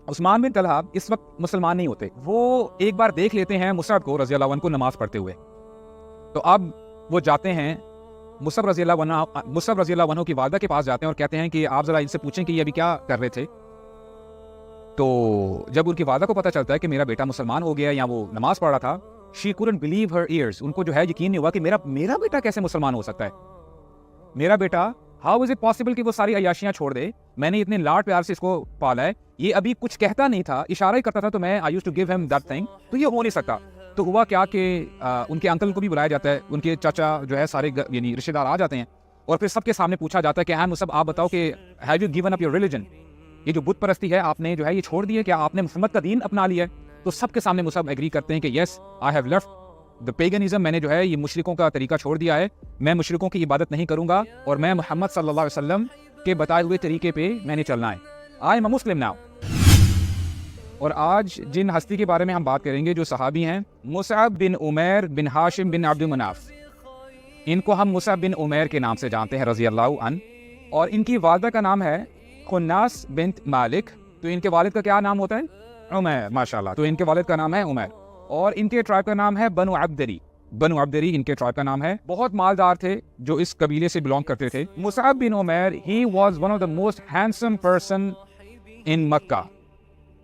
عثمان بن طلحہ اس وقت مسلمان نہیں ہوتے، وہ ایک بار دیکھ لیتے ہیں مصعب کو رضی اللہ عنہ کو نماز پڑھتے ہوئے، تو اب وہ جاتے ہیں مصعب رضی اللہ عنہ کی والدہ کے پاس جاتے ہیں اور کہتے ہیں کہ آپ ذرا ان سے پوچھیں کہ یہ ابھی کیا کر رہے تھے. تو جب ان کی والدہ کو پتہ چلتا ہے کہ میرا بیٹا مسلمان ہو گیا یا وہ نماز پڑھ رہا تھا، she couldn't believe her ears. ان کو جو ہے یقین نہیں ہوا کہ میرا بیٹا کیسے مسلمان ہو سکتا ہے. میرا بیٹا how is it possible کہ وہ ساری عیاشیاں چھوڑ دے، میں نے اتنے لاڈ پیار سے اس کو پالا ہے، یہ ابھی کچھ کہتا نہیں تھا، اشارہ ہی کرتا تھا، تو میں I used to give him that thing، تو یہ ہو نہیں سکتا. تو ہوا کیا کہ ان کے انکل کو بھی بلایا جاتا ہے، ان کے چاچا جو ہے سارے یعنی رشتہ دار آ جاتے ہیں، اور پھر سب کے سامنے پوچھا جاتا ہے کہ ہاں مصعب آپ بتاؤ کہ have you given up your religion، یہ جو بت پرستی ہے آپ نے جو ہے یہ چھوڑ دی ہے، کیا آپ نے محمد کا دین اپنا لیا ہے؟ تو سب کے سامنے مصعب ایگری کرتے ہیں کہ یس آئی ہیو لیفٹ دا پیگنزم، میں نے جو ہے یہ مشرکوں کا طریقہ چھوڑ دیا ہے، میں مشرکوں کی عبادت نہیں کروں گا اور میں محمد صلی اللہ علیہ وسلم کے بتائے ہوئے طریقے پہ میں نے چلنا ہے. I am a Muslim now. اور آج جن ہستی کے بارے میں ہم بات کریں گے جو صحابی ہیں، مصعب بن عمیر بن ہاشم بن عبد مناف، ان کو ہم مصعب بن عمیر کے نام سے جانتے ہیں رضی اللہ عنہ، اور ان کی والدہ کا نام ہے خناس بنت مالک. تو ان کے والد کا کیا نام ہوتا ہے؟ عمیر. ماشاءاللہ. تو ان کے والد کا نام ہے عمیر، اور ان کے ٹرائب کا نام ہے بنو عبدری. بنو عبدری ان کے ٹرائب کا نام ہے. بہت مالدار تھے جو اس قبیلے سے بلونگ کرتے تھے. Musab bin Umair he was one of the most handsome person in Mecca,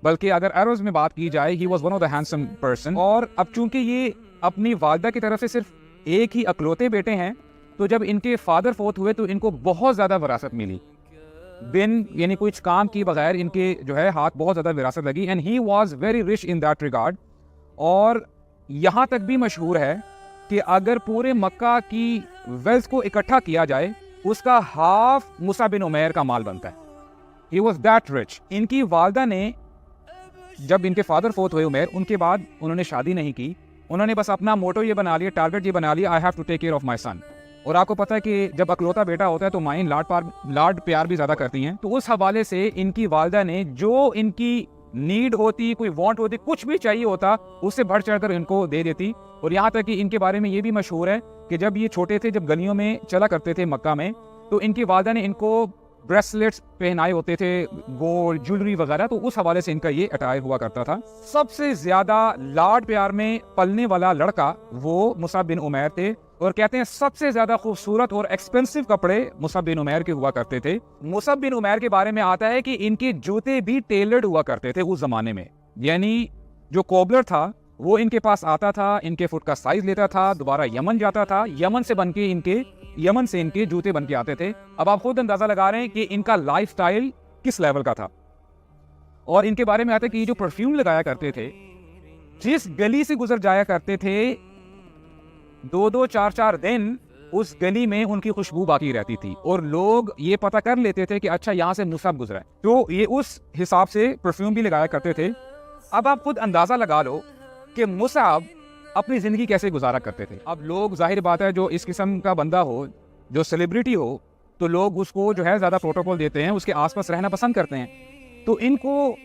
بلکہ اگر عرض میں بات کی جائے he was one of the handsome person. اور اب چونکہ یہ اپنی والدہ کی طرف سے صرف ایک ہی اکلوتے بیٹے ہیں، تو جب ان کے فادر فوت ہوئے تو ان کو بہت زیادہ وراثت ملی، بن یعنی کچھ کام کی بغیر ان کے جو ہے ہاتھ بہت زیادہ وراثت لگی. And he was very rich in that regard. اور یہاں تک بھی مشہور ہے کہ اگر پورے مکہ کی ویلتھ کو اکٹھا کیا جائے اس کا ہاف مصعب بن عمیر کا مال بنتا ہے. He was that rich. ان کی والدہ نے جب ان کے فادر فوت ہوئے عمیر، ان کے بعد انہوں نے شادی نہیں کی، انہوں نے بس اپنا موٹو یہ بنا لیا، ٹارگٹ یہ بنا لیا، I have to take care of my son. اور آپ کو پتہ ہے کہ جب اکلوتا بیٹا ہوتا ہے تو مائیں لاڈ پیار بھی زیادہ کرتی ہیں. تو اس حوالے سے ان کی والدہ نے جو ان کی نیڈ ہوتی، کوئی وانٹ ہوتی، کچھ بھی چاہیے ہوتا، اس سے بڑھ چڑھ کر ان کو دے دیتی. اور یہاں تک کہ ان کے بارے میں یہ بھی مشہور ہے کہ جب یہ چھوٹے تھے، جب گلیوں میں چلا کرتے تھے مکہ میں، تو ان کی والدہ نے ان کو بریسلیٹس پہنائے ہوتے تھے، گولڈ جولری وغیرہ. تو اس حوالے سے ان کا یہ اٹائر ہوا کرتا تھا. سب سے زیادہ لاڈ پیار میں پلنے والا لڑکا وہ مصعب بن عمیر تھے، اور کہتے ہیں سب سے زیادہ خوبصورت اور ایکسپینسو کپڑے مصعب بن عمیر کے ہوا کرتے تھے. مصعب بن عمیر کے بارے میں آتا ہے کہ ان کے جوتے بھی ٹیلرڈ ہوا کرتے تھے اس زمانے میں، یعنی جو کوبلر تھا وہ ان کے پاس آتا تھا، ان کے فٹ کا سائز لیتا تھا، دوبارہ یمن جاتا تھا، یمن سے ان کے جوتے بن کے آتے تھے. اب آپ خود اندازہ لگا رہے ہیں کہ ان کا لائف سٹائل کس لیول کا تھا. اور ان کے بارے میں آتا ہے کہ یہ جو پرفیوم لگایا کرتے تھے، جس گلی سے گزر جایا کرتے تھے 2-2 4-4 دن اس گلی میں ان کی خوشبو باقی رہتی تھی، اور لوگ یہ پتہ کر لیتے تھے کہ اچھا یہاں سے مصعب گزرا ہے، تو یہ اس حساب سے پرفیوم بھی لگایا کرتے تھے. اب آپ خود اندازہ لگا لو کہ مصعب اپنی زندگی کیسے گزارا کرتے تھے. اب لوگ ظاہر بات ہے جو اس قسم کا بندہ ہو، جو سیلیبریٹی ہو، تو لوگ اس کو جو ہے زیادہ پروٹوکول دیتے ہیں، اس کے آس پاس رہنا پسند کرتے ہیں. تو ان کو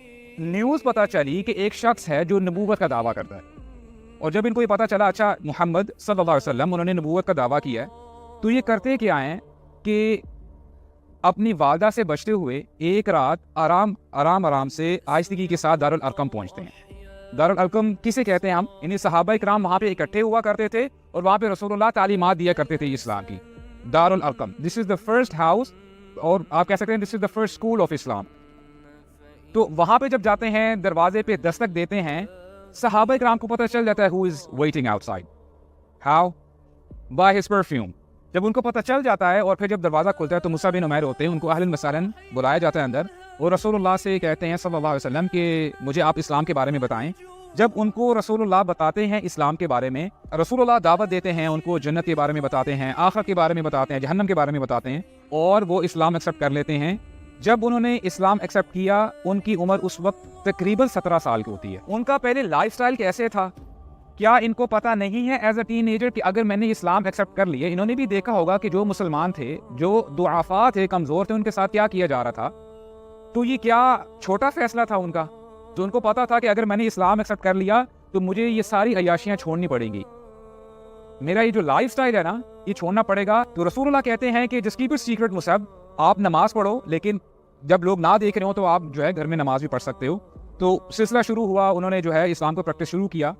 نیوز پتہ چلی کہ ایک شخص ہے جو نبوت کا دعویٰ کرتا ہے، اور جب ان کو یہ پتہ چلا اچھا محمد صلی اللہ علیہ وسلم انہوں نے نبوت کا دعویٰ کیا ہے، تو یہ کرتے کیا ہیں کہ اپنی والدہ سے بچتے ہوئے ایک رات آرام سے آہستگی کے ساتھ دارالارقم پہنچتے ہیں. دارالارقم کسے کہتے ہیں ہم؟ یعنی صحابہ اکرام وہاں پہ اکٹھے ہوا کرتے تھے اور وہاں پہ رسول اللہ تعلیمات دیا کرتے تھے اسلام کی. دارالارقم دس از دا فرسٹ ہاؤس، اور آپ کہہ سکتے ہیں دس از دا فرسٹ اسکول آف اسلام. تو وہاں پہ جب جاتے ہیں، دروازے پہ دستک دیتے ہیں، صحابہ اکرام کو پتہ چل جاتا ہے who is waiting outside. How? By his perfume. جب ان کو پتہ چل جاتا ہے اور پھر جب دروازہ کھلتا ہے تو مصعب بن عمیر ہوتے ہیں، ان کو اہلاً وسہلاً بلایا جاتا ہے اندر، اور رسول اللہ سے کہتے ہیں صلی اللہ علیہ وسلم کہ مجھے آپ اسلام کے بارے میں بتائیں. جب ان کو رسول اللہ بتاتے ہیں اسلام کے بارے میں، رسول اللہ دعوت دیتے ہیں، ان کو جنت کے بارے میں بتاتے ہیں، آخرت کے بارے میں بتاتے ہیں، جہنم کے بارے میں بتاتے ہیں، اور وہ اسلام ایکسیپٹ کر لیتے ہیں. جب انہوں نے اسلام ایکسیپٹ کیا ان کی عمر اس وقت تقریباً 17 سال کی ہوتی ہے. ان کا پہلے لائف سٹائل کیسے تھا کیا ان کو پتہ نہیں ہے ایز اے ٹین ایجر کہ اگر میں نے اسلام ایکسیپٹ کر لیا؟ انہوں نے بھی دیکھا ہوگا کہ جو مسلمان تھے، جو ضعفاء تھے، کمزور تھے، ان کے ساتھ کیا کیا جا رہا تھا. تو یہ کیا چھوٹا فیصلہ تھا ان کا؟ جو ان کو پتا تھا کہ اگر میں نے اسلام ایکسیپٹ کر لیا تو مجھے یہ ساری عیاشیاں چھوڑنی پڑیں گی، میرا یہ جو لائف سٹائل ہے نا یہ چھوڑنا پڑے گا. تو رسول اللہ کہتے ہیں کہ جس کی بھی سیکرٹ مصعب، آپ نماز پڑھو، لیکن جب لوگ نہ دیکھ رہے ہو تو آپ جو ہے گھر میں نماز بھی پڑھ سکتے ہو. تو سلسلہ شروع ہوا, انہوں نے جو ہے اسلام کو پریکٹس شروع کیا.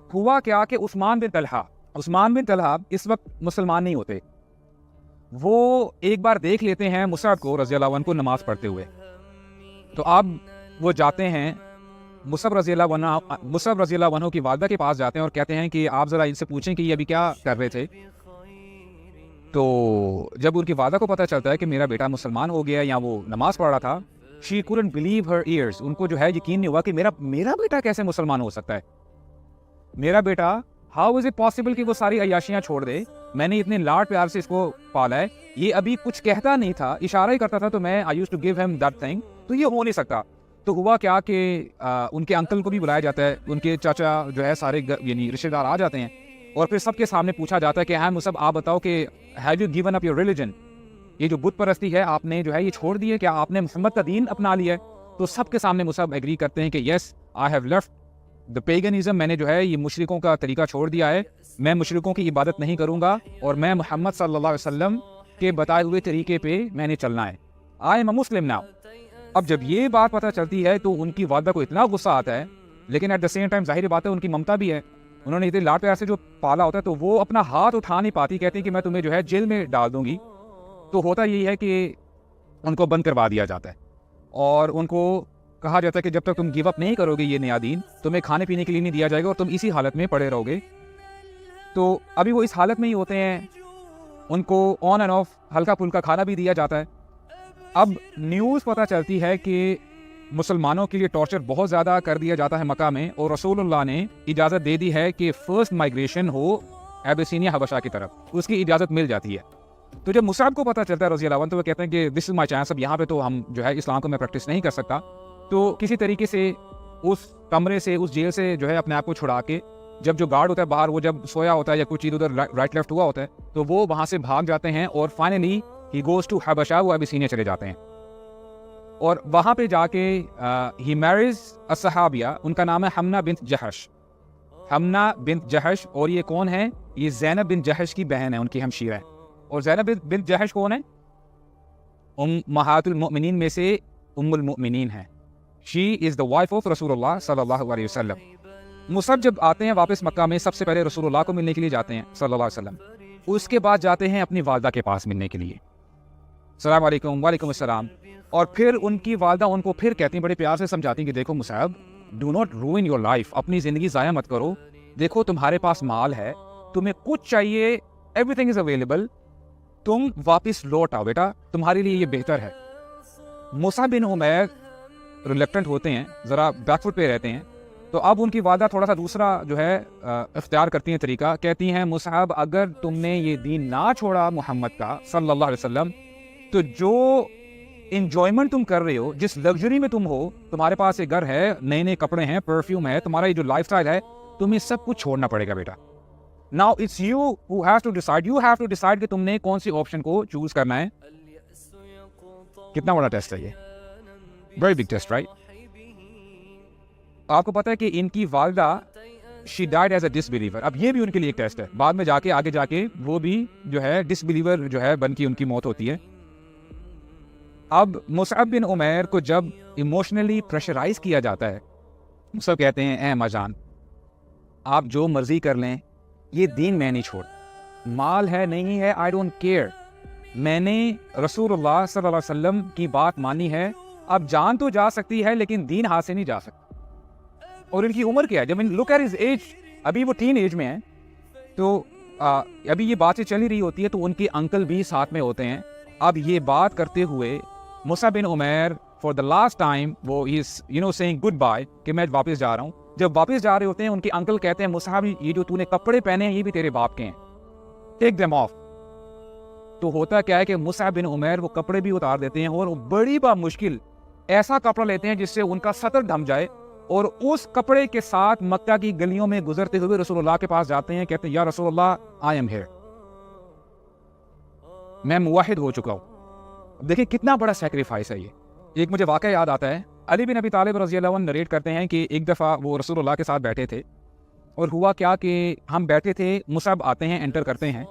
ہوا کیا کہ عثمان بن طلحہ اس وقت مسلمان نہیں ہوتے. وہ ایک بار دیکھ لیتے ہیں مصعب کو رضی اللہ عنہ کو نماز پڑھتے ہوئے. تو اب وہ جاتے ہیں مصعب رضی اللہ عنہ کی والدہ کے پاس جاتے ہیں اور کہتے ہیں کہ آپ ذرا ان سے پوچھیں کہ یہ ابھی کیا کر رہے تھے. تو جب ان کی والدہ کو پتہ چلتا ہے کہ میرا بیٹا مسلمان ہو گیا یا وہ نماز پڑھ رہا تھا, she couldn't believe her ears. ان کو جو ہے یقین نہیں ہوا کہ میرا بیٹا کیسے مسلمان ہو سکتا ہے. میرا بیٹا how is it possible کہ وہ ساری عیاشیاں چھوڑ دے, میں نے اتنے لاڈ پیار سے اس کو پالا ہے, یہ ابھی کچھ کہتا نہیں تھا, اشارہ ہی کرتا تھا, تو میں I used to give him that thing, تو یہ ہو نہیں سکتا. تو ہوا کیا کہ ان کے انکل کو بھی بلایا جاتا ہے, ان کے چاچا جو ہے سارے یعنی رشتہ دار آ جاتے ہیں, اور پھر سب کے سامنے پوچھا جاتا ہے کہ ہاں مصعب آپ بتاؤ کہ have you given up your religion, یہ جو بت پرستی ہے آپ نے جو ہے یہ چھوڑ دی ہے, کیا آپ نے محمد کا دین اپنا لیا ہے؟ تو سب کے سامنے مصعب ایگری کرتے ہیں کہ یس I have left the paganism, میں نے جو ہے یہ مشرکوں کا طریقہ چھوڑ دیا ہے, میں مشرکوں کی عبادت نہیں کروں گا اور میں محمد صلی اللہ علیہ وسلم کے بتائے ہوئے طریقے پہ میں نے چلنا ہے. I am a Muslim now. اب جب یہ بات پتہ چلتی ہے تو ان کی والدہ کو اتنا غصہ آتا ہے, لیکن ایٹ دا سیم ٹائم ظاہر بات ہے ان کی ممتا بھی ہے, انہوں نے اتنے لاڈ پیار سے جو پالا ہوتا ہے, تو وہ اپنا ہاتھ اٹھا نہیں پاتی, کہتی ہیں کہ میں تمہیں جو ہے جیل میں ڈال دوں گی. تو ہوتا یہی ہے کہ ان کو بند کروا دیا جاتا ہے اور ان کو کہا جاتا ہے کہ جب تک تم گیو اپ نہیں کرو گے یہ نیا دین, تمہیں کھانے پینے کے لیے نہیں دیا جائے گا اور تم اسی حالت میں پڑے رہو گے. تو ابھی وہ اس حالت میں ہی ہوتے ہیں, ان کو آن اینڈ آف ہلکا پھلکا کھانا بھی دیا جاتا ہے. اب نیوز پتہ چلتی ہے کہ مسلمانوں کے لیے ٹارچر بہت زیادہ کر دیا جاتا ہے مکہ میں, اور رسول اللہ نے اجازت دے دی ہے کہ فرسٹ مائگریشن ہو ایبیسینیا حبشہ کی طرف, اس کی اجازت مل جاتی ہے. تو جب مصعب کو پتہ چلتا ہے رضی اللہ عنہ, تو وہ کہتے ہیں کہ دس از مائی چانس, اب یہاں پہ تو ہم جو ہے اسلام کو میں پریکٹس نہیں کر سکتا. تو کسی طریقے سے اس کمرے سے, اس جیل سے جو ہے اپنے آپ کو چھڑا کے, جب جو گارڈ ہوتا ہے باہر وہ جب سویا ہوتا ہے یا کچھ ادھر رائٹ لیفٹ ہوا ہوتا ہے, تو وہ وہاں سے بھاگ جاتے ہیں اور فائنلی ہی گوز ٹو حبشہ, وہ ایبیسینیا چلے جاتے ہیں. اور وہاں پہ جا کے ہی میریز الصحابیہ, ان کا نام ہے حمنہ بنت جہش, اور یہ کون ہے؟ یہ زینب بن جہش کی بہن ہے, ان کی ہمشیرہ ہے. اور زینب بن جہش کون ہے؟ امہات المؤمنین میں سے ام المؤمنین ہے. شی از دا وائف آف رسول اللہ صلی اللہ علیہ وسلم. مصعب جب آتے ہیں واپس مکہ میں, سب سے پہلے رسول اللہ کو ملنے کے لیے جاتے ہیں صلی اللہ علیہ وسلم, اس کے بعد جاتے ہیں اپنی والدہ کے پاس ملنے کے لیے, السلام علیکم, وعلیکم السلام. اور پھر ان کی والدہ ان کو پھر کہتی ہیں, بڑے پیار سے سمجھاتی ہیں کہ دیکھو مصعب, ڈو ناٹ روئن یور لائف, اپنی زندگی ضائع مت کرو, دیکھو تمہارے پاس مال ہے, تمہیں کچھ چاہیے, ایوری تھنگ از اویلیبل, تم واپس لوٹ آؤ بیٹا, تمہارے لیے یہ بہتر ہے. مصعب بن عمیر ریلیکٹنٹ ہوتے ہیں, ذرا بیک فٹ پہ رہتے ہیں. تو اب ان کی والدہ تھوڑا سا دوسرا جو ہے اختیار کرتی ہیں طریقہ, کہتی ہیں مصعب اگر تم نے یہ دین نہ چھوڑا محمد کا صلی اللہ علیہ وسلم, تو جو انجوائمنٹ تم کر رہے ہو, جس لگژری میں تم ہو, تمہارے پاس ایک گھر ہے, نئے نئے کپڑے ہیں, پرفیوم ہے, تمہارا یہ جو لائف سٹائل ہے, تمہیں سب کچھ چھوڑنا پڑے گا بیٹا. Now it's you who has to decide. You have to decide کہ تم نے کون سی آپشن کو چوز کرنا ہے. کتنا بڑا ٹیسٹ ہے یہ, very big test, right? آپ کو پتا ہے کہ ان کی والدہ she died as a disbeliever. اب یہ بھی ان کے لیے ایک ٹیسٹ ہے, بعد میں جا کے آگے جا کے وہ بھی جو ہے ڈسبلیور جو ہے بن کی ان کی موت ہوتی ہے. اب مصعب بن عمیر کو جب ایموشنلی پریشرائز کیا جاتا ہے, سب کہتے ہیں اے اماں جان آپ جو مرضی کر لیں, یہ دین میں نہیں چھوڑ, مال ہے نہیں ہے, آئی ڈونٹ کیئر, میں نے رسول اللہ صلی اللہ علیہ وسلم کی بات مانی ہے. اب جان تو جا سکتی ہے لیکن دین ہاتھ سے نہیں جا سکتا. اور ان کی عمر کیا ہے, جب ان لک ایٹ ہز ایج, ابھی وہ ٹین ایج میں ہیں, تو ابھی یہ باتیں چل ہی رہی ہوتی ہے, تو ان کے انکل بھی ساتھ میں ہوتے ہیں. اب یہ بات کرتے ہوئے Musab bin Umair for the last time وہ سیئنگ گڈ بائے کہ میں واپس جا رہا ہوں. جب واپس جا رہے ہوتے ہیں, ان کے انکل کہتے ہیں مصعب یہ جو تو نے کپڑے پہنے ہیں یہ بھی تیرے باپ کے ہیں, ٹیک دیم آف. تو ہوتا کیا ہے کہ مصعب بن عمیر وہ کپڑے بھی اتار دیتے ہیں, اور وہ بڑی بامشکل ایسا کپڑا لیتے ہیں جس سے ان کا سطر ڈھم جائے, اور اس کپڑے کے ساتھ مکہ کی گلیوں میں گزرتے ہوئے رسول اللہ کے پاس جاتے ہیں, کہتے ہیں یا رسول اللہ آئی ایم ہیئر, میں موحد ہو چکا ہوں. دیکھیں کتنا بڑا سیکریفائس ہے یہ. ایک مجھے واقعہ یاد آتا ہے, علی بن ابی طالب رضی اللہ عنہ نریٹ کرتے ہیں کہ ایک دفعہ وہ رسول اللہ کے ساتھ بیٹھے تھے, اور ہوا کیا کہ ہم بیٹھے تھے, مصعب آتے ہیں, انٹر کرتے ہیں,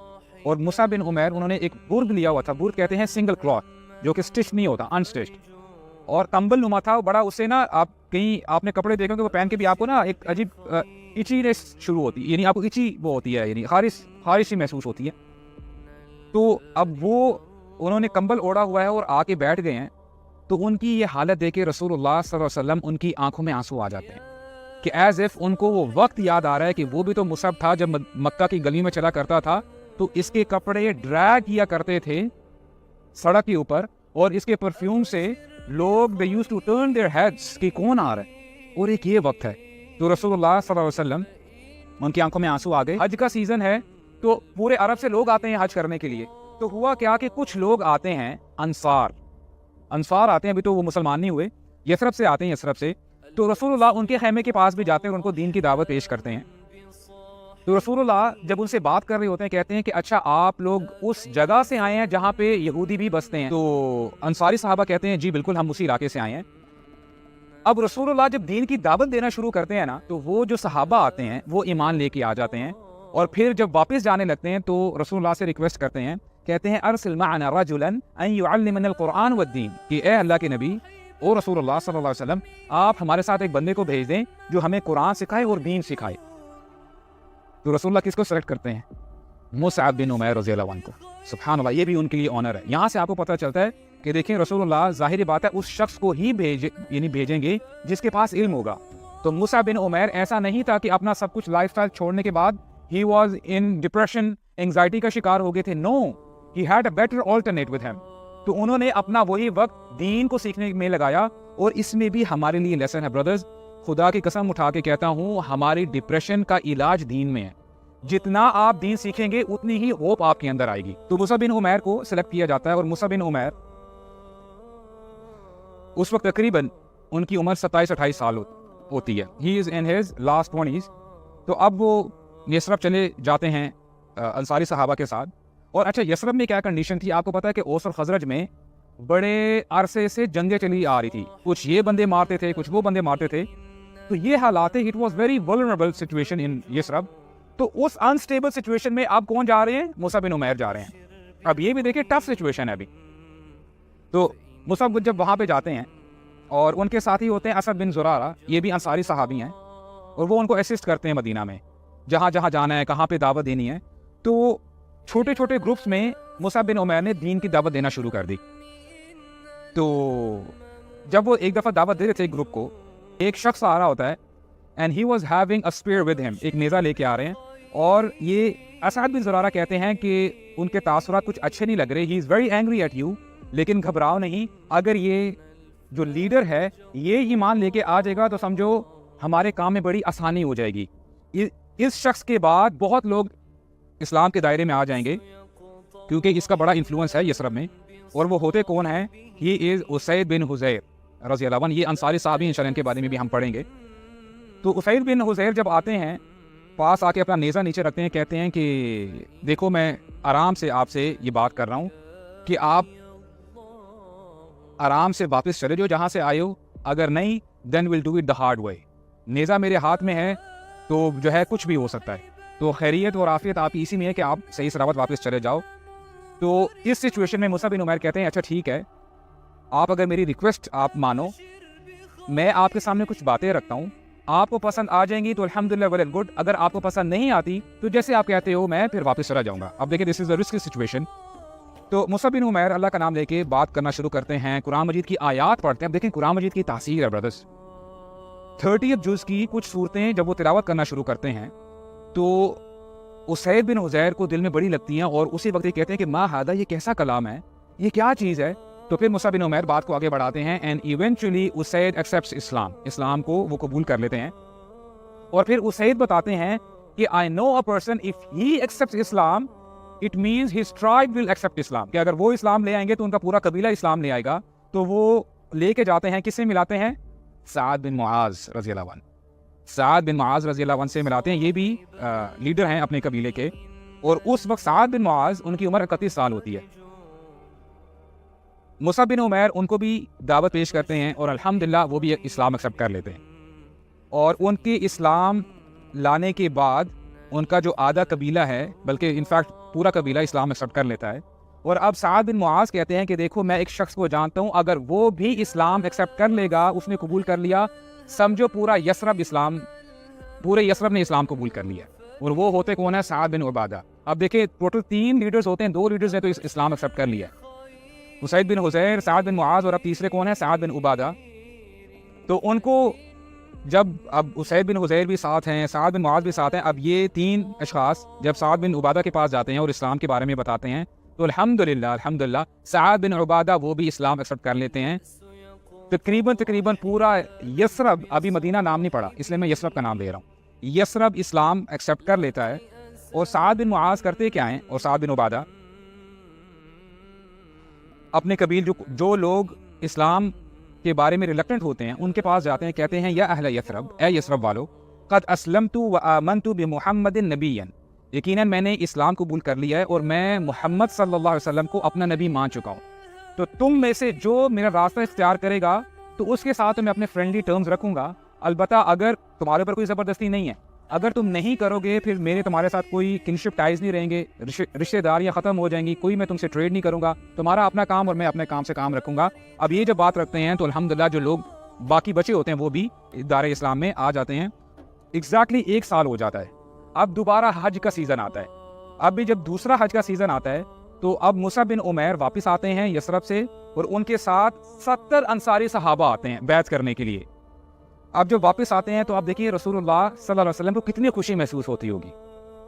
اور مصعب بن عمیر انہوں نے ایک برد لیا ہوا تھا, برد کہتے ہیں سنگل کلاتھ جو کہ سٹچ نہیں ہوتا, انسٹچڈ. اور کمبل نما تھا بڑا, اس سے نا آپ کہیں آپ نے کپڑے دیکھیں کہ وہ پہن کے بھی آپ کو نا ایک عجیب ایچینس شروع ہوتی ہے, یعنی آپ کو ایچی وہ ہوتی ہے, یعنی خارش سی محسوس ہوتی ہے. تو اب وہ انہوں نے کمبل اوڑھا ہوا ہے اور آ کے بیٹھ گئے ہیں. تو ان کی یہ حالت دیکھ کے رسول اللہ صلی اللہ علیہ وسلم ان کی آنکھوں میں آنسو آ جاتے ہیں کہ ایز اف ان کو وہ وقت یاد آ رہا ہے کہ وہ بھی تو مصعب تھا جب مکہ کی گلی میں چلا کرتا تھا, تو اس کے کپڑے ڈریگ کیا کرتے تھے سڑک کے اوپر, اور اس کے پرفیوم سے لوگ they used to turn their heads کہ کون آ رہا ہے, اور ایک یہ وقت ہے. تو رسول اللہ صلی اللہ علیہ وسلم ان کی آنکھوں میں آنسو آ گئے. حج کا سیزن ہے تو پورے عرب سے لوگ آتے ہیں حج کرنے کے لیے. تو ہوا کیا کہ کچھ لوگ آتے ہیں انصار آتے ہیں, ابھی تو وہ مسلمان نہیں ہوئے, یثرب سے آتے ہیں, یثرب سے. تو رسول اللہ ان کے خیمے کے پاس بھی جاتے ہیں اور ان کو دین کی دعوت پیش کرتے ہیں. تو رسول اللہ جب ان سے بات کر رہے ہوتے ہیں کہتے ہیں کہ اچھا آپ لوگ اس جگہ سے آئے ہیں جہاں پہ یہودی بھی بستے ہیں؟ تو انصاری صحابہ کہتے ہیں جی بالکل ہم اسی علاقے سے آئے ہیں. اب رسول اللہ جب دین کی دعوت دینا شروع کرتے ہیں نا, تو وہ جو صحابہ آتے ہیں وہ ایمان لے کے آ جاتے ہیں, اور پھر جب واپس جانے لگتے ہیں تو رسول اللہ سے ریکویسٹ کرتے ہیں, کہتے ہیں ارسل معنا رجلا ان يعلمنا القرآن والدین, کہ اے اللہ کے نبی اور رسول اللہ صلی اللہ علیہ وسلم آپ ہمارے ساتھ ایک بندے کو بھیج دیں جو ہمیں قرآن سکھائے اور دین سکھائے. تو رسول اللہ کس کو سلیکٹ کرتے ہیں؟ مصعب بن عمیر رضی اللہ عنہ کو. سبحان اللہ, یہ بھی ان کے لیے آنر ہے. یہاں سے آپ کو پتہ چلتا ہے کہ دیکھیں رسول اللہ ظاہر بات ہے اس شخص کو ہی بھیجیں گے جس کے پاس علم ہوگا. تو مصعب بن عمیر ایسا نہیں تھا کہ اپنا سب کچھ لائف سٹائل چھوڑنے کے بعد he was in depression, anxiety کا شکار ہو گئے تھے. No, he had a better alternate with him. تو انہوں نے اپنا وہی وقت دین کو سیکھنے میں لگایا, اور اس میں بھی ہمارے لیے لیسن ہے برادرز. خدا کی قسم اٹھا کے کہتا ہوں ہماری ڈپریشن کا علاج دین میں ہے. جتنا آپ دین سیکھیں گے اتنی ہی ہوپ آپ کے اندر آئے گی. تو مصعب بن عمیر کو سلیکٹ کیا جاتا ہے, اور مصعب بن عمیر اس وقت تقریباً ان کی عمر 27-28 سال ہوتی ہے. ہی از ان ہز لاسٹ 20s. تو اب وہ یثرب چلے جاتے ہیں انصاری صحابہ کے ساتھ. اور اچھا یثرب میں کیا کنڈیشن تھی آپ کو پتا ہے کہ اوس اور خزرج میں بڑے عرصے سے جنگیں چلی آ رہی تھی, کچھ یہ بندے مارتے تھے کچھ وہ بندے مارتے تھے. تو یہ حالات ہے, it was very vulnerable situation in Yathrib. تو اس انسٹیبل سچویشن میں اب کون جا رہے ہیں؟ مصعب بن عمیر جا رہے ہیں. اب یہ بھی دیکھیں ٹف سچویشن ہے ابھی. تو مصعب جب وہاں پہ جاتے ہیں اور ان کے ساتھی ہوتے ہیں اسد بن زرارہ, یہ بھی انصاری صحابی ہیں, اور وہ ان کو اسسٹ کرتے ہیں مدینہ میں جہاں جہاں جانا ہے, کہاں پہ دعوت دینی ہے. تو چھوٹے چھوٹے گروپس میں مصعب بن عمیر نے دین کی دعوت دینا شروع کر دی. تو جب وہ ایک دفعہ دعوت دے رہے تھے ایک گروپ کو, ایک شخص آ رہا ہوتا ہے and he was having a spear with ہم, ایک نیزہ لے کے آ رہے ہیں. اور یہ اسد بن زرارہ کہتے ہیں کہ ان کے تاثرات کچھ اچھے نہیں لگ رہے, he is very angry at you, لیکن گھبراؤ نہیں, اگر یہ جو لیڈر ہے یہ ایمان لے کے آ جائے گا تو سمجھو ہمارے کام میں بڑی آسانی ہو جائے گی. اس شخص کے بعد بہت لوگ اسلام کے دائرے میں آ جائیں گے کیونکہ اس کا بڑا انفلوئنس ہے یثرب میں. اور وہ ہوتے کون ہیں؟ ہی از اسید بن حذیر رضی اللہ عنہ. یہ انصاری صحابی ہیں, انشاءاللہ ان کے بارے میں بھی ہم پڑھیں گے. تو اسید بن حذیر جب آتے ہیں پاس آ کے اپنا نیزہ نیچے رکھتے ہیں, کہتے ہیں کہ دیکھو میں آرام سے آپ سے یہ بات کر رہا ہوں کہ آپ آرام سے واپس چلے جاؤ جہاں سے آئے ہو, اگر نہیں then will do it the hard way. نیزہ میرے ہاتھ میں ہے تو جو ہے کچھ بھی ہو سکتا ہے. تو خیریت اور عافیت آپ اسی میں ہے کہ آپ صحیح سلامت واپس چلے جاؤ. تو اس سچویشن میں مصعب بن عمیر کہتے ہیں اچھا ٹھیک ہے, آپ اگر میری ریکویسٹ آپ مانو, میں آپ کے سامنے کچھ باتیں رکھتا ہوں, آپ کو پسند آ جائیں گی تو الحمدللہ ویل اینڈ گڈ, اگر آپ کو پسند نہیں آتی تو جیسے آپ کہتے ہو میں پھر واپس چلا جاؤں گا. اب دیکھیں دس از اے رسکی سچویشن. تو مصعب بن عمیر اللہ کا نام لے کے بات کرنا شروع کرتے ہیں, قرآن مجید کی آیات پڑھتے ہیں. اب دیکھیں قرآن مجید کی تاثیر ہے برادرز. 30 جز کی کچھ صورتیں جب وہ تلاوت کرنا شروع کرتے ہیں تو اسید بن حذیر کو دل میں بڑی لگتی ہیں, اور اسی وقت یہ کہتے ہیں کہ ما ھذا, یہ کیسا کلام ہے, یہ کیا چیز ہے. تو پھر مصعب بن عمیر بات کو آگے بڑھاتے ہیں اینڈ ایونچولی اسید ایکسیپٹس اسلام, اسلام کو وہ قبول کر لیتے ہیں. اور پھر اسید بتاتے ہیں کہ I know a person if he accepts Islam it means his tribe will accept Islam, کہ اگر وہ اسلام لے آئیں گے تو ان کا پورا قبیلہ اسلام لے آئے گا. تو وہ لے کے جاتے ہیں, کس سے ملاتے ہیں؟ سعد بن معاذ رضی اللہ عنہ. سعد بن معاذ رضی اللہ عنہ سے ملاتے ہیں, یہ بھی لیڈر ہیں اپنے قبیلے کے. اور اس وقت سعد بن معاذ ان کی عمر 31 سال ہوتی ہے. مصعب بن عمیر ان کو بھی دعوت پیش کرتے ہیں اور الحمدللہ وہ بھی اسلام ایکسیپٹ کر لیتے ہیں. اور ان کے اسلام لانے کے بعد ان کا جو آدھا قبیلہ ہے, بلکہ انفیکٹ پورا قبیلہ اسلام ایکسیپٹ کر لیتا ہے. اور اب سعد بن معاذ کہتے ہیں کہ دیکھو میں ایک شخص کو جانتا ہوں، اگر وہ بھی اسلام ایکسیپٹ کر لے گا، اس نے قبول کر لیا، سمجھو پورے یثرب نے اسلام قبول کر لیا. اور وہ ہوتے کون ہے؟ سعد بن عبادہ. اب دیکھیں ٹوٹل 3 لیڈرز ہوتے ہیں، 2 لیڈرز نے تو اسلام ایکسیپٹ کر لیا، اسید بن حضیر، سعد بن معاذ، اور اب تیسرے کون ہے؟ سعد بن عبادہ. تو ان کو جب اب اسید بن حضیر بھی ساتھ ہیں، سعد بن معاذ بھی ساتھ ہیں، اب یہ 3 اشخاص جب سعد بن عبادہ کے پاس جاتے ہیں اور اسلام کے بارے میں بتاتے ہیں تو الحمدللہ سعد بن عبادہ وہ بھی اسلام ایکسیپٹ کر لیتے ہیں. تقریباً پورا یثرب، ابھی مدینہ نام نہیں پڑا اس لیے میں یثرب کا نام لے رہا ہوں، یثرب اسلام ایکسیپٹ کر لیتا ہے. اور سعد بن معاذ کرتے کیا ہیں، اور سعد بن عبادہ اپنے قبیل جو لوگ اسلام کے بارے میں ریلیکٹنٹ ہوتے ہیں ان کے پاس جاتے ہیں، کہتے ہیں یا اہل یثرب، اے یثرب والو، قد اسلمت و آمنت بمحمد نبیا، یقیناً میں نے اسلام قبول کر لیا ہے اور میں محمد صلی اللہ علیہ وسلم کو اپنا نبی مان چکا ہوں. تو تم میں سے جو میرا راستہ اختیار کرے گا تو اس کے ساتھ میں اپنے فرینڈلی ٹرمز رکھوں گا، البتہ اگر تمہارے اوپر کوئی زبردستی نہیں ہے، اگر تم نہیں کرو گے پھر میرے تمہارے ساتھ کوئی کنشپ ٹائز نہیں رہیں گے، رشتہ داریاں ختم ہو جائیں گی، کوئی میں تم سے ٹریڈ نہیں کروں گا، تمہارا اپنا کام اور میں اپنے کام سے کام رکھوں گا. اب یہ جب بات رکھتے ہیں تو الحمدللہ جو لوگ باقی بچے ہوتے ہیں وہ بھی دار اسلام میں آ جاتے ہیں. ایگزیکٹلی 1 سال ہو جاتا ہے. اب دوبارہ حج کا سیزن آتا ہے. اب بھی جب دوسرا حج کا سیزن آتا ہے تو اب مصعب بن عمیر واپس آتے ہیں یثرب سے، اور ان کے ساتھ 70 انصاری صحابہ آتے ہیں بیعت کرنے کے لیے. اب جب واپس آتے ہیں تو آپ دیکھیے رسول اللہ صلی اللہ علیہ وسلم کو کتنی خوشی محسوس ہوتی ہوگی.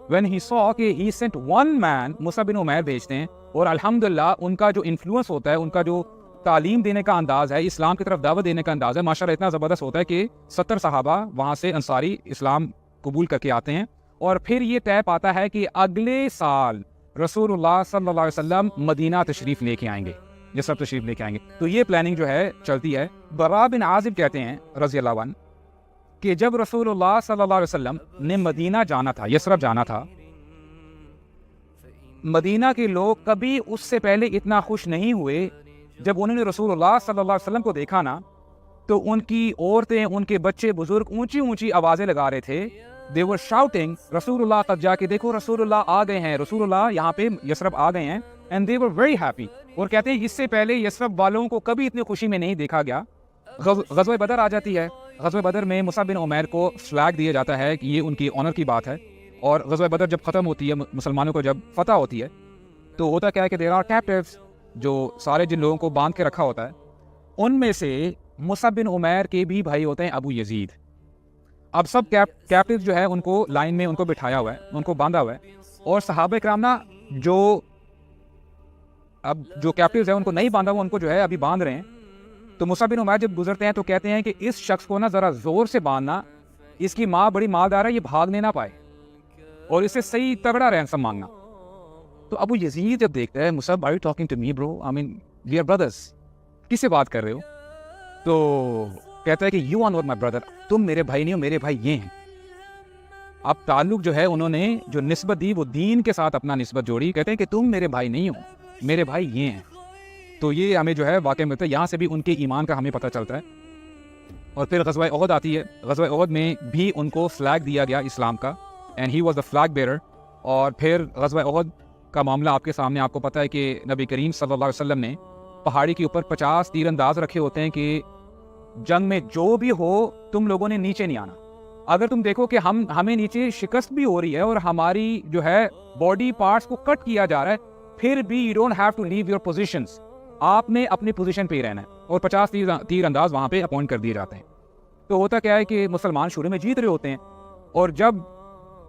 when he saw کہ he sent one man، Musab bin Umair بھیجتے ہیں، اور الحمدللہ ان کا جو انفلوئنس ہوتا ہے، ان کا جو تعلیم دینے کا انداز ہے، اسلام کی طرف دعوت دینے کا انداز ہے، ماشاءاللہ اتنا زبردست ہوتا ہے کہ 70 صحابہ وہاں سے انصاری اسلام قبول کر کے آتے ہیں. اور پھر یہ طے پاتا ہے کہ اگلے سال رسول اللہ صلی اللہ علیہ وسلم مدینہ تشریف لے کے آئیں گے، یہ سب تشریف لے کے آئیں گے. تو یہ پلاننگ جو ہے چلتی ہے. برا بن عازب کہتے ہیں رضی اللہ عنہ کہ جب رسول اللہ صلی اللہ علیہ وسلم نے مدینہ جانا تھا، یثرب جانا تھا، مدینہ کے لوگ کبھی اس سے پہلے اتنا خوش نہیں ہوئے. جب انہوں نے رسول اللہ صلی اللہ علیہ وسلم کو دیکھا نا تو ان کی عورتیں، ان کے بچے بزرگ اونچی آوازیں لگا رہے تھے. they were shouting رسول اللہ قد جا کے، دیکھو رسول اللہ آ گئے ہیں، رسول اللہ یہاں پہ یثرب آ گئے ہیں. and they were very happy. اور کہتے ہیں اس سے پہلے یثرب والوں کو کبھی اتنی خوشی میں نہیں دیکھا گیا. غزوہ بدر آ جاتی ہے. غزوہ بدر میں مصعب بن عمیر کو فلیگ دیا جاتا ہے کہ یہ ان کی آنر کی بات ہے. اور غزوہ بدر جب ختم ہوتی ہے، مسلمانوں کو جب فتح ہوتی ہے تو ہوتا کیا ہے کہ there are captives، جو سارے جن لوگوں کو باندھ کے رکھا ہوتا ہے ان میں سے مصعب بن عمیر کے بھی بھائی ہوتے ہیں ابو یزید. اب سب کیپٹیوز جو ہے ان کو لائن میں ان کو بٹھایا ہوا ہے، ان کو باندھا ہوا ہے. اور صحابہ کرام نا جو کیپٹیوز ہیں ان کو نہیں باندھا ہوا، ان کو جو ہے ابھی باندھ رہے ہیں. تو مصعب بن عمیر جب گزرتے ہیں تو کہتے ہیں کہ اس شخص کو نا ذرا زور سے باندھنا، اس کی ماں بڑی مالدار ہے، یہ بھاگنے نہ پائے، اور اسے صحیح تگڑا رینسم مانگنا. تو ابو یزید جب دیکھتا ہے Musab are you talking to me bro I mean we are brothers، کس سے بات کر رہے ہو؟ تو کہتا ہے کہ you are not my brother، تم میرے بھائی نہیں ہو، میرے بھائی یہ ہیں. اب تعلق جو ہے انہوں نے جو نسبت دی وہ دین کے ساتھ اپنا نسبت جوڑی. کہتے ہیں کہ تم میرے بھائی نہیں ہو، میرے بھائی یہ ہیں. تو یہ ہمیں جو ہے واقع ملتا ہے، یہاں سے بھی ان کے ایمان کا ہمیں پتہ چلتا ہے. اور پھر غزوہ احد آتی ہے. غزوہ احد میں بھی ان کو فلیگ دیا گیا اسلام کا، and he was the flag bearer. اور پھر غزوہ احد کا معاملہ آپ کے سامنے، آپ کو پتہ ہے کہ نبی کریم صلی اللہ علیہ وسلم نے پہاڑی کے اوپر 50 تیر انداز رکھے ہوتے ہیں کہ جنگ میں جو بھی ہو تم لوگوں نے نیچے نہیں آنا. اگر تم دیکھو کہ ہمیں نیچے شکست بھی ہو رہی ہے اور ہماری جو ہے باڈی پارٹس کو کٹ کیا جا رہا ہے، پھر بھی you don't have to leave your positions, آپ نے اپنی پوزیشن پہ ہی رہنا ہے. اور 50 تیر انداز وہاں پہ اپوائنٹ کر دیے جاتے ہیں. تو ہوتا کیا ہے کہ مسلمان شروع میں جیت رہے ہوتے ہیں، اور جب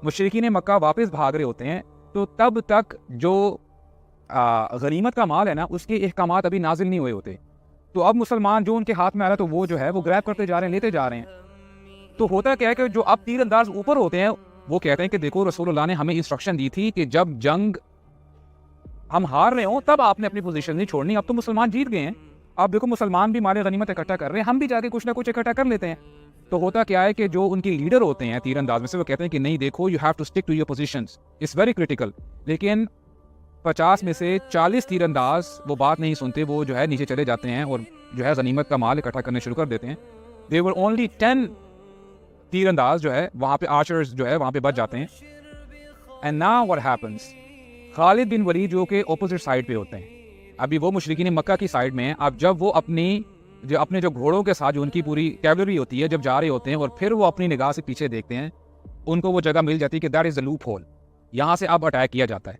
مشرکین مکہ واپس بھاگ رہے ہوتے ہیں تو تب تک جو غنیمت کا مال ہے نا اس کے احکامات ابھی نازل نہیں ہوئے ہوتے. تو اب مسلمان جو ان کے ہاتھ میں آ رہا ہے تو وہ جو ہے وہ گریب کرتے جا رہے ہیں، لیتے جا رہے ہیں. تو ہوتا کیا ہے کہ جو اب تیر انداز اوپر ہوتے ہیں وہ کہتے ہیں کہ دیکھو رسول اللہ نے ہمیں انسٹرکشن دی تھی کہ جب جنگ ہم ہار رہے ہوں تب آپ نے اپنی پوزیشن نہیں چھوڑنی. اب تو مسلمان جیت گئے ہیں، اب دیکھو مسلمان بھی مال غنیمت اکٹھا کر رہے ہیں، ہم بھی جا کے کچھ نہ کچھ اکٹھا کر لیتے ہیں. تو ہوتا کیا ہے کہ جو ان کے لیڈر ہوتے ہیں تیر انداز میں سے، وہ کہتے ہیں کہ نہیں دیکھو you have to stick to your positions, it's very critical. لیکن 50 میں سے 40 تیر انداز وہ بات نہیں سنتے، وہ جو ہے نیچے چلے جاتے ہیں اور جو ہے غنیمت کا مال اکٹھا کرنے شروع کر دیتے ہیں. they were only 10 تیر انداز جو ہے وہاں پہ آرچرز جو ہے وہاں پہ بچ جاتے ہیں. and now what happens، خالد بن ولید جو کہ اپوزٹ سائڈ پہ ہوتے ہیں، ابھی وہ مشرکین مکہ کی سائڈ میں ہیں. اب جب وہ اپنے جو گھوڑوں کے ساتھ جو ان کی پوری کیولری ہوتی ہے جب جا رہے ہوتے ہیں اور پھر وہ اپنی نگاہ سے پیچھے دیکھتے ہیں، ان کو وہ جگہ مل جاتی ہے کہ that is a loop whole, یہاں سے اب اٹیک کیا جاتا ہے.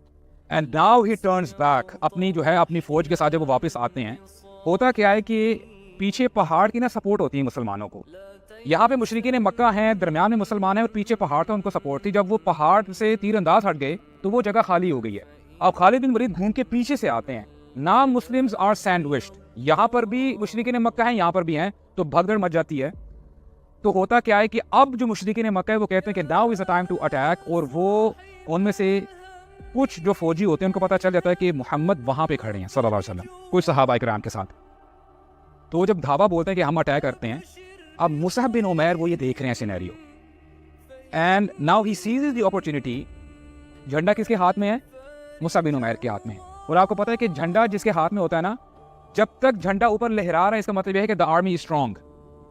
And now he turns back, اپنی فوج کے ساتھ جب وہ واپس آتے ہیں، ہوتا کیا ہے کہ پیچھے پہاڑ کی سپورٹ ہوتی ہے مسلمانوں کو. یہاں پہ مشرکین مکہ ہیں، درمیان میں مسلمان ہیں اور پیچھے پہاڑ تھا، ان کو سپورٹ تھی. جب وہ پہاڑ سے تیر انداز ہٹ گئے تو وہ جگہ خالی ہو گئی ہے. اب خالد بن ولید گھوم کے پیچھے سے آتے ہیں. نا مسلمز آر سینڈوچڈ، یہاں پر بھی مشرکین مکہ ہیں، یہاں پر بھی ہیں، تو بھگدڑ مچ جاتی ہے. تو ہوتا کیا ہے کہ اب جو مشرکین مکہ ہے وہ کہتے ہیں کہ now is a time to attack, اور وہ ان میں سے کچھ جو فوجی ہوتے ہیں ان کو پتہ چل جاتا ہے کہ محمد وہاں پہ کھڑے ہیں صلی اللہ علیہ وسلم کچھ صحابہ کرام کے ساتھ. تو وہ جب دھاوا بولتے ہیں کہ ہم اٹیک کرتے ہیں، اب مصعب بن عمیر وہ یہ دیکھ رہے ہیں scenario, and now he ceases the opportunity. جھنڈا کس کے ہاتھ میں ہے؟ مصعب بن عمیر کے ہاتھ میں ہے. اور آپ کو پتہ ہے کہ جھنڈا جس کے ہاتھ میں ہوتا ہے نا، جب تک جھنڈا اوپر لہرا رہا ہے اس کا مطلب یہ ہے کہ دا آرمی از اسٹرانگ،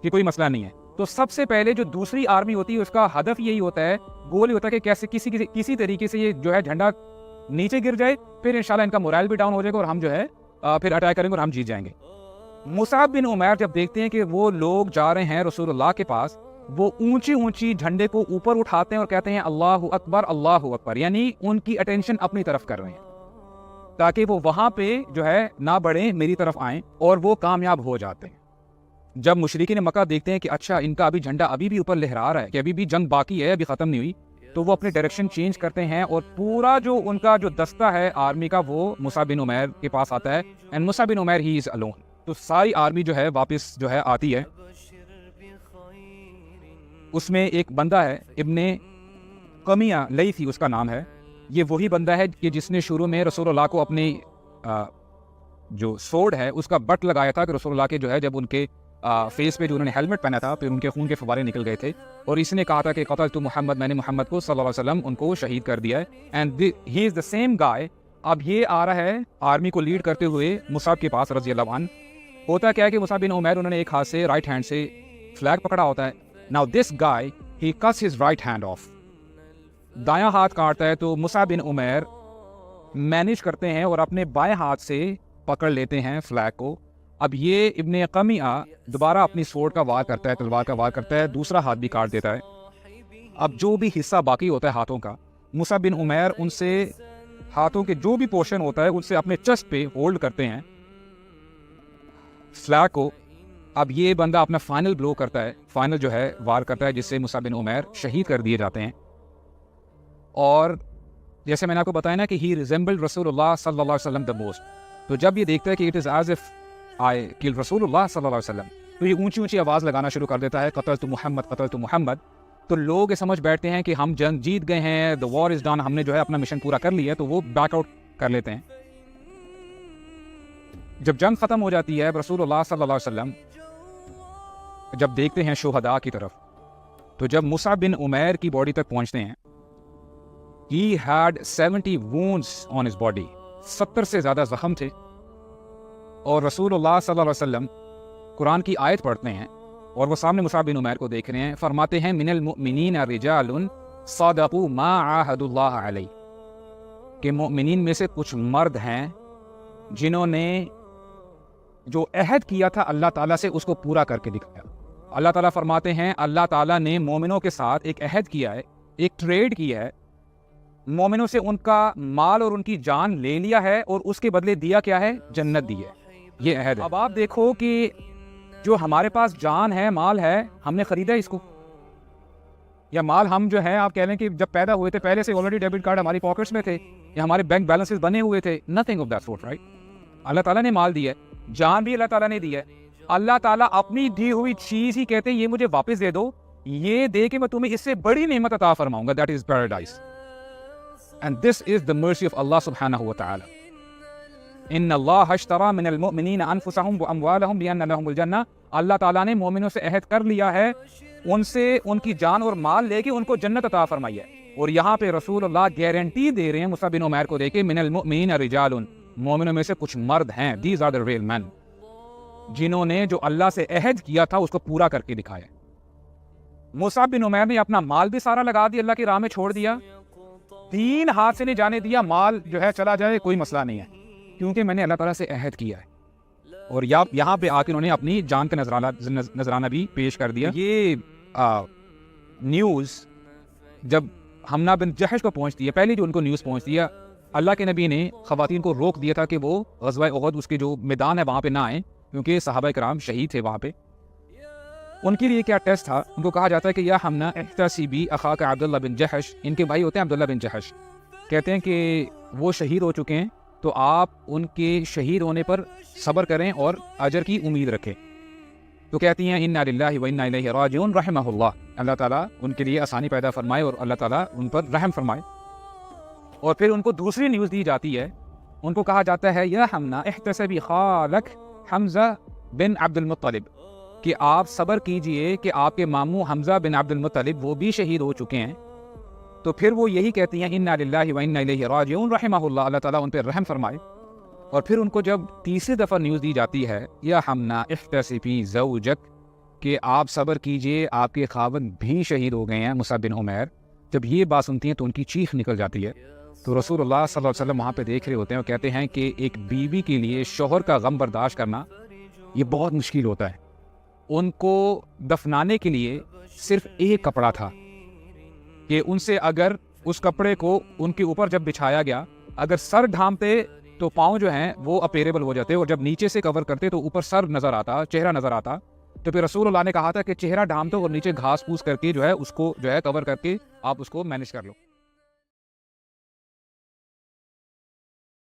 کہ کوئی مسئلہ نہیں ہے. تو سب سے پہلے جو دوسری آرمی ہوتی ہے اس کا ہدف یہی ہوتا ہے، گول یہ ہوتا ہے کہ کیسے کسی طریقے سے یہ جو ہے جھنڈا نیچے گر جائے، پھر انشاءاللہ ان کا مورائل بھی ڈاؤن ہو جائے گا اور ہم جو ہے پھر اٹیک کریں گے اور ہم جیت جائیں گے. مصعب بن عمیر جب دیکھتے ہیں کہ وہ لوگ جا رہے ہیں رسول اللہ کے پاس، وہ اونچی جھنڈے کو اوپر اٹھاتے ہیں اور کہتے ہیں اللہ اکبر اللہ اکبر، یعنی ان کی اٹینشن اپنی طرف کر رہے ہیں تاکہ وہ وہاں پہ جو ہے نہ بڑھیں، میری طرف آئیں، اور وہ کامیاب ہو جاتے ہیں. جب مشرکین مکہ دیکھتے ہیں کہ اچھا ان کا ابھی جھنڈا ابھی بھی اوپر لہرا رہا ہے، کہ ابھی بھی جنگ باقی ہے، ابھی ختم نہیں ہوئی، تو وہ اپنے ڈائریکشن چینج کرتے ہیں اور پورا جو ان کا جو دستہ ہے آرمی کا وہ مصعب بن عمیر کے پاس آتا ہے. And Musab bin Umair he is alone. تو ساری آرمی جو ہے واپس جو ہے آتی ہے. اس میں ایک بندہ ہے ابن قمیہ لیثی اس کا نام ہے. یہ وہی بندہ ہے کہ جس نے شروع میں رسول اللہ کو اپنی جو سوڈ ہے اس کا بٹ لگایا تھا کہ رسول اللہ کے جو ہے جب ان کے فیس پہ جو انہوں نے ہیلمٹ پہنا تھا پھر ان کے خون کے فوارے نکل گئے تھے، اور اس نے کہا تھا کہ قتلت محمد، میں نے محمد کو صلی اللہ علیہ وسلم ان کو شہید کر دیا ہے. And he is the same guy. اب یہ آ رہا ہے آرمی کو لیڈ کرتے ہوئے مصعب کے پاس رضی اللہ عنہ. ہوتا کیا ہے کہ مصعب بن عمیر انہوں نے ایک ہاتھ سے رائٹ ہینڈ سے فلیگ پکڑا ہوتا ہے. Now this guy he cuts his right hand off, دایاں ہاتھ کاٹتا ہے تو مصعب بن عمیر مینیج کرتے ہیں اور اپنے بائیں ہاتھ سے پکڑ لیتے ہیں فلیگ کو. اب یہ ابن قمیہ دوبارہ اپنی سوڈ کا وار کرتا ہے، تلوار کا وار کرتا ہے، دوسرا ہاتھ بھی کاٹ دیتا ہے. اب جو بھی حصہ باقی ہوتا ہے ہاتھوں کا، مصعب بن عمیر ان سے ہاتھوں کے جو بھی پورشن ہوتا ہے ان سے اپنے چسٹ پہ ہولڈ کرتے ہیں فلیگ کو. اب یہ بندہ اپنا فائنل بلو کرتا ہے، فائنل جو ہے وار کرتا ہے، جس سے مصعب بن عمیر شہید کر دیے جاتے ہیں. اور جیسے میں نے آپ کو بتایا نا کہ ہی ریزمبلڈ رسول اللہ صلی اللہ علیہ وسلم دا موسٹ. تو جب یہ دیکھتا ہے کہ it is as if I کل رسول اللہ صلی اللہ علیہ وسلم، تو یہ اونچی آواز لگانا شروع کر دیتا ہے قتلت محمد قتلت محمد. تو لوگ یہ سمجھ بیٹھتے ہیں کہ ہم جنگ جیت گئے ہیں، the war is done، ہم نے جو ہے اپنا مشن پورا کر لیا ہے، تو وہ بیک آؤٹ کر لیتے ہیں. جب جنگ ختم ہو جاتی ہے رسول اللہ صلی اللہ علیہ وسلم جب دیکھتے ہیں شہداء کی طرف، تو جب مصعب بن عمیر کی باڈی تک پہنچتے ہیں، he had 70 wounds on his body، 70 سے زیادہ زخم تھے. اور رسول اللہ صلی اللہ علیہ وسلم قرآن کی آیت پڑھتے ہیں اور وہ سامنے مصعب بن عمیر کو دیکھ رہے ہیں، فرماتے ہیں من المؤمنین رجال صدقوا ما عاہدوا اللہ علیہ، کہ مومنین میں سے کچھ مرد ہیں جنہوں نے جو عہد کیا تھا اللہ تعالیٰ سے اس کو پورا کر کے دکھایا. اللہ تعالیٰ فرماتے ہیں اللہ تعالیٰ نے مومنوں کے ساتھ ایک عہد کیا ہے، ایک ٹریڈ کیا ہے، مومنوں سے ان کا مال اور ان کی جان لے لیا ہے اور اس کے بدلے دیا کیا ہے؟ جنت دی ہے. یہ عہد ہے. اب آپ دیکھو کہ جو ہمارے پاس جان ہے، مال ہے، ہم نے خریدا اس کو، یا مال ہم جو ہے آپ کہہ لیں کہ جب پیدا ہوئے تھے پہلے سے آلریڈی ڈیبٹ کارڈ ہماری پاکٹس میں تھے یا ہمارے بینک بیلنسز بنے ہوئے تھے. Nothing of that sort, right? اللہ تعالیٰ نے مال دیا ہے، جان بھی اللہ تعالیٰ نے دی ہے. اللہ تعالیٰ اپنی دی ہوئی چیز ہی کہتے ہیں یہ مجھے واپس دے دو، یہ دے کے میں تمہیں اس سے بڑی نعمت عطا فرماؤں گا، that is paradise. And this is the mercy of Allah subhanahu wa ta'ala. ان اللہ اشترى من المؤمنین انفسهم واموالهم بان لهم الجنہ. اللہ تعالیٰ نے مومنوں سے عہد کر لیا ہے، ان سے ان کی جان اور مال لے کے ان کو جنت عطا فرمائی ہے. اور یہاں پہ رسول اللہ گارنٹی دے رہے ہیں مصعب بن عمیر کو دے کے من المؤمنین رجال، مومنوں میں سے کچھ مرد ہیں، these are the real men، جنہوں نے جو اللہ سے عہد کیا تھا اس کو پورا کر کے دکھایا. مصعب بن عمیر نے اپنا مال بھی سارا لگا دیا، اللہ کی راہ میں چھوڑ دیا، دین ہاتھ سے نہیں جانے دیا، مال جو ہے چلا جائے کوئی مسئلہ نہیں ہے، کیونکہ میں نے اللہ تعالیٰ سے عہد کیا ہے۔ اور یہاں پہ آ کے انہوں نے اپنی جان کا نذرانہ بھی پیش کر دیا۔ یہ نیوز جب حمنا بن جحش کو پہنچتی ہے، پہلی جو ان کو نیوز پہنچتی ہے، اللہ کے نبی نے خواتین کو روک دیا تھا کہ وہ غزوہ احد اس کے جو میدان ہے وہاں پہ نہ آئیں، کیونکہ صحابہ کرام شہید تھے وہاں پہ۔ ان کے لیے کیا ٹیسٹ تھا؟ ان کو کہا جاتا ہے کہ یا حمنا احتسبی اخاک عبداللہ بن جحش، ان کے بھائی ہوتے ہیں عبداللہ بن جحش، کہتے ہیں کہ وہ شہید ہو چکے ہیں، تو آپ ان کے شہید ہونے پر صبر کریں اور اجر کی امید رکھیں۔ تو کہتی ہیں انا للہ و انا الیہ راجعون رحمہ اللہ، اللہ تعالیٰ ان کے لیے آسانی پیدا فرمائے اور اللہ تعالیٰ ان پر رحم فرمائے۔ اور پھر ان کو دوسری نیوز دی جاتی ہے، ان کو کہا جاتا ہے یا حمنا احتسبی خالک حمزہ بن عبد المطلب، کہ آپ صبر کیجئے کہ آپ کے ماموں حمزہ بن عبد المطلب وہ بھی شہید ہو چکے ہیں۔ تو پھر وہ یہی کہتی ہیں انا للہ و انا الیہ راجعون رحمہ اللہ، اللہ تعالیٰ ان پہ رحم فرمائے۔ اور پھر ان کو جب تیسری دفعہ نیوز دی جاتی ہے یا حمنا احتسبی زوجک، کہ آپ صبر کیجئے آپ کے خاوند بھی شہید ہو گئے ہیں مصعب بن عمیر، جب یہ بات سنتی ہیں تو ان کی چیخ نکل جاتی ہے۔ تو رسول اللہ صلی اللہ علیہ وسلم وہاں پہ دیکھ رہے ہوتے ہیں اور کہتے ہیں کہ ایک بیوی کے لیے شوہر کا غم برداشت کرنا یہ بہت مشکل ہوتا ہے۔ ان کو دفنانے کے لیے صرف ایک کپڑا تھا کہ ان سے اگر اس کپڑے کو ان کے اوپر جب بچھایا گیا، اگر سر ڈھانپتے تو پاؤں جو ہیں وہ اپیریبل ہو جاتے، اور جب نیچے سے کور کرتے تو اوپر سر نظر آتا، چہرہ نظر آتا۔ تو پھر رسول اللہ نے کہا تھا کہ چہرہ ڈھانپ دو اور نیچے گھاس پھوس کر کے جو ہے اس کو جو ہے کور کر کے آپ اس کو مینج کر لو۔